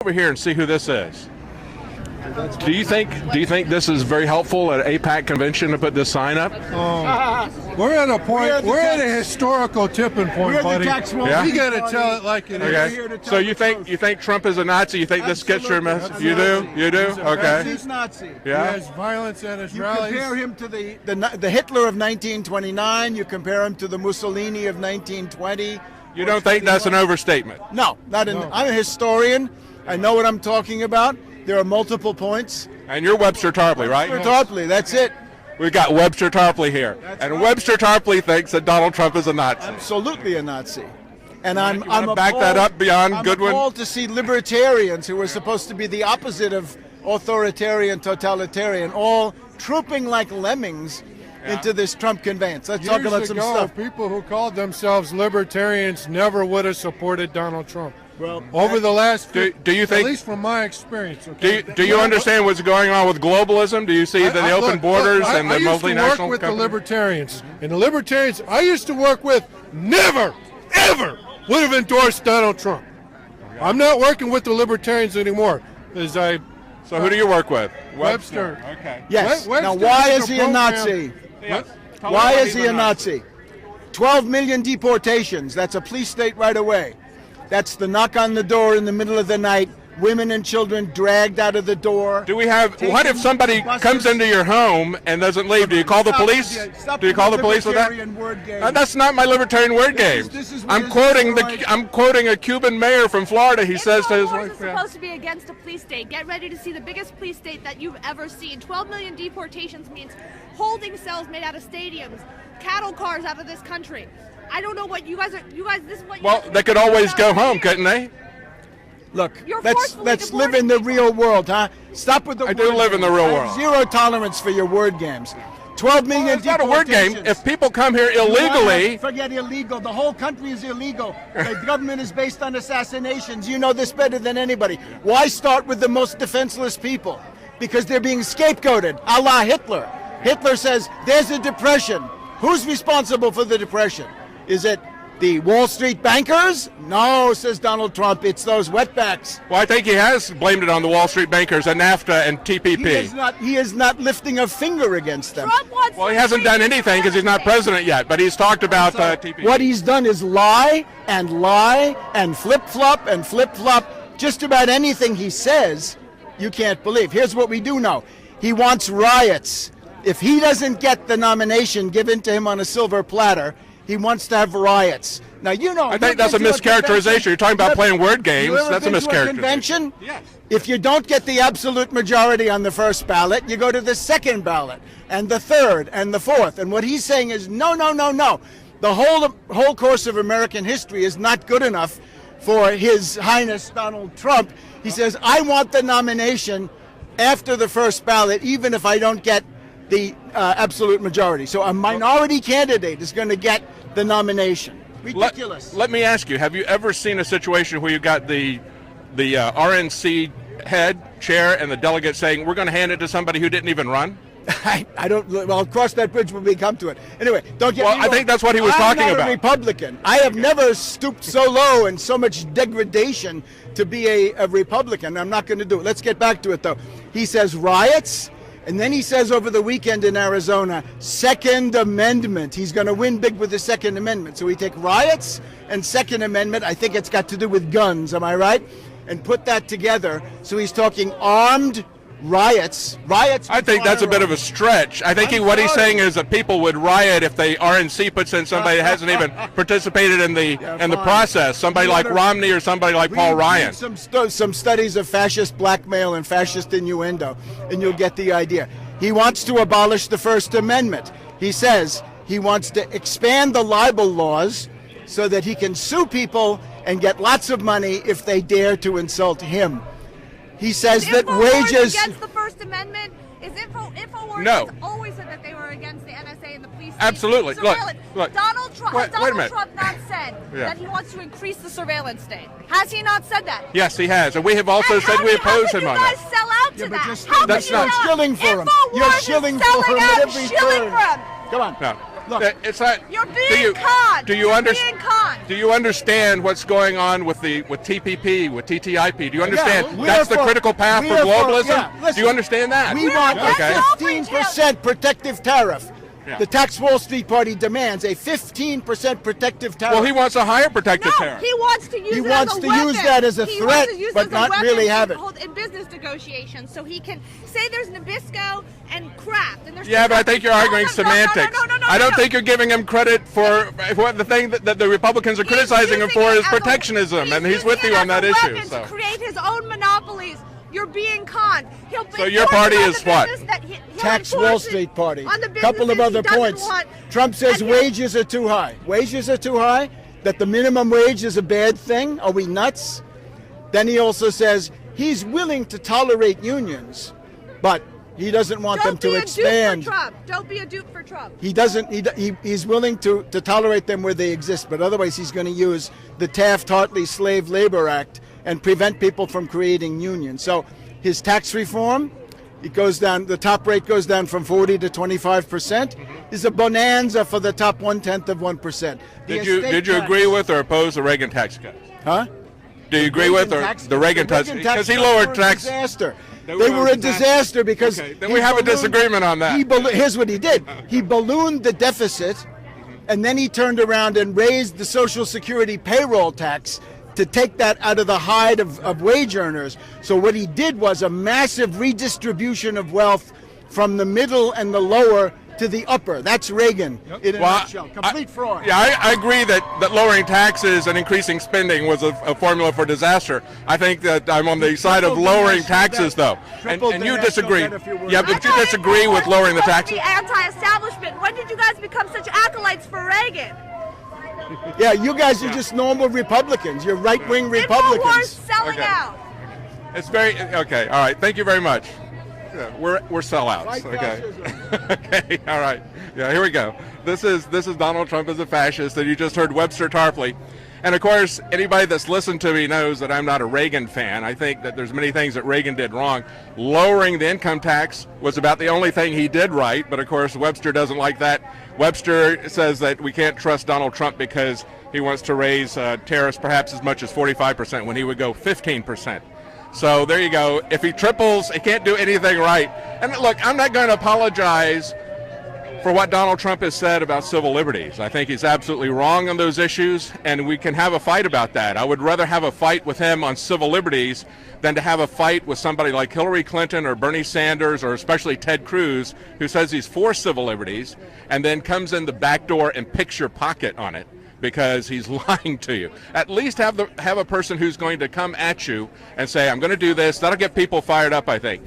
Over here and see who this is. Do you think this is very helpful at APAC convention to put this sign up? We're at a point. We're at a historical tipping point, buddy. Yeah? We got to tell it like it is. Okay. So you think Trump is a Nazi? You think this gets your message? You do? You do? Okay. He's Nazi. Yeah. He has violence at his You rallies. compare him to the Hitler of 1929. You compare him to the Mussolini of 1920. You don't think that's an overstatement? No, not in. I'm a historian. I know what I'm talking about. There are multiple points. And you're Webster Tarpley, right? Webster Tarpley, that's it. We've got Webster Tarpley here, and right. Webster Tarpley thinks that Donald Trump is a Nazi. Absolutely a Nazi. And I'm back that up beyond Goodwin? I'm appalled to see libertarians who are supposed to be the opposite of authoritarian, totalitarian, all trooping like lemmings into this Trump conveyance. Let's talk about some stuff. People who called themselves libertarians never would have supported Donald Trump. Well, over the last, do you think, at least from my experience, okay? do you understand what's going on with globalism? Do you see the open borders and the multinational companies? I used to work with the libertarians, and the libertarians I used to work with never, ever would have endorsed Donald Trump. Okay. I'm not working with the libertarians anymore. So who do you work with? Webster. Okay. Yes. Webster now, why is he a Nazi? Yes. Why is he a Nazi? 12 million deportations. That's a police state right away. That's the knock on the door in the middle of the night, women and children dragged out of the door. Do we have, what if somebody comes into your home and doesn't leave? Do you call the police? Do you call the police with that? That's not my libertarian word game. I'm quoting a Cuban mayor from Florida. He says to his wife, is supposed to be against a police state. Get ready to see the biggest police state that you've ever seen. 12 million deportations means holding cells made out of stadiums, cattle cars out of this country. I don't know what you guys, this is what well, they could always go home, couldn't they? Look, let's live in the real world, huh? Stop with the I do live in the real world. Zero tolerance for your word games. 12 million it's not a word game. If people come here illegally... Forget illegal. The whole country is illegal. The government is based on assassinations. You know this better than anybody. Why start with the most defenseless people? Because they're being scapegoated, a la Hitler. Hitler says, there's a depression. Who's responsible for the depression? Is it the Wall Street bankers? No, says Donald Trump. It's those wetbacks. Well, I think he has blamed it on the Wall Street bankers and NAFTA and TPP. He is not lifting a finger against them. Well, he hasn't done anything because he's not president yet, but he's talked about TPP. What he's done is lie and flip-flop and flip-flop. Just about anything he says, you can't believe. Here's what we do know. He wants riots. If he doesn't get the nomination given to him on a silver platter, he wants to have riots. Now, you know... I think that's a mischaracterization. You're talking about playing word games. That's a mischaracterization. Convention? Yes. If you don't get the absolute majority on the first ballot, you go to the second ballot, and the third, and the fourth. And what he's saying is, no, no, no, no. The whole course of American history is not good enough for His Highness Donald Trump. He says, I want the nomination after the first ballot, even if I don't get the absolute majority. So a minority candidate is going to get the nomination. Ridiculous. Let me ask you, have you ever seen a situation where you got the RNC head, chair, and the delegate saying, we're going to hand it to somebody who didn't even run? I don't, well, I'll cross that bridge when we come to it. Anyway, don't get me wrong. I think that's what he was talking about. I'm not a Republican. I have never stooped so low and so much degradation to be a Republican. I'm not going to do it. Let's get back to it, though. He says riots. And then he says over the weekend in Arizona, Second Amendment. He's going to win big with the Second Amendment. So we take riots and Second Amendment. I think it's got to do with guns, am I right? And put that together. So he's talking armed riots. I think that's a bit of a stretch. I think what he's saying is that people would riot if the RNC puts in somebody that hasn't even participated in the process. Somebody like Romney or somebody like Paul Ryan. Some studies of fascist blackmail and fascist innuendo, and you'll get the idea. He wants to abolish the First Amendment. He says he wants to expand the libel laws so that he can sue people and get lots of money if they dare to insult him. He says that wages... against the First Amendment? Is Infowar No. always said that they were against the NSA and the police state? Absolutely. Look. Donald Trump, wait a minute. Trump not said that he wants to increase the surveillance state? Has he not said that? Yes, he has. And we have also said we oppose him on that. How can you guys sell out to that? That's not shilling for him. You're shilling for him at every turn. Come on. No. Look, it's not. You're being conned. Do you understand? Being conned. Do you understand what's going on with TPP, with TTIP? Do you understand that's the critical path for globalism? Listen, do you understand that? We want okay. a 15% protective tariff. Yeah. The Tax Wall Street Party demands a 15% protective tariff. Well, he wants a higher protective tariff. He wants to use He it wants as a to weapon. use that as a He threat, wants to use but it as a not weapon really have it. in business negotiations, so he can say there's Nabisco and Kraft. And there's Yeah, but I think you're arguing semantics. I don't think you're giving him credit for the thing that the Republicans are criticizing him for is protectionism, and he's with you on that issue. To create his own monopolies. You're being conned. So your party is what? Tax Wall Street Party. A couple of other points. Trump says wages are too high. Wages are too high? That the minimum wage is a bad thing? Are we nuts? Then he also says he's willing to tolerate unions, but he doesn't want them to expand. Don't be a dupe for Trump. He doesn't. He's willing to tolerate them where they exist, but otherwise he's going to use the Taft-Hartley Slave Labor Act and prevent people from creating unions. So his tax reform, it goes down. The top rate goes down from 40 to 25%. Is a bonanza for the top 1/10%. Did you agree with or oppose the Reagan tax cut? Huh? Do you agree with the Reagan tax? Because he lowered tax. Disaster. They were a disaster because. Then we have a disagreement on that. Here's what he did. He ballooned the deficit, and then he turned around and raised the Social Security payroll tax to take that out of the hide of wage earners. So what he did was a massive redistribution of wealth from the middle and the lower to the upper. That's Reagan in a nutshell. Complete fraud. Yeah, I agree that lowering taxes and increasing spending was a formula for disaster. I think that I'm on the side of lowering taxes, though. And you disagree. Yeah, but you disagree with lowering the taxes? Anti-establishment. When did you guys become such acolytes for Reagan? Yeah, you guys are just normal Republicans. You're right-wing Republicans. Infowar's selling out. It's very okay. All right. Thank you very much. Yeah, we're sellouts. Okay. Okay. All right. Yeah. Here we go. This is Donald Trump as a fascist, and you just heard Webster Tarpley. And of course, anybody that's listened to me knows that I'm not a Reagan fan. I think that there's many things that Reagan did wrong. Lowering the income tax was about the only thing he did right, but of course Webster doesn't like that. Webster says that we can't trust Donald Trump because he wants to raise tariffs perhaps as much as 45% when he would go 15%. So there you go. If he triples, he can't do anything right. And look, I'm not going to apologize for what Donald Trump has said about civil liberties. I think he's absolutely wrong on those issues, and we can have a fight about that. I would rather have a fight with him on civil liberties than to have a fight with somebody like Hillary Clinton or Bernie Sanders or especially Ted Cruz, who says he's for civil liberties and then comes in the back door and picks your pocket on it because he's lying to you. At least have a person who's going to come at you and say, I'm going to do this. That'll get people fired up, I think.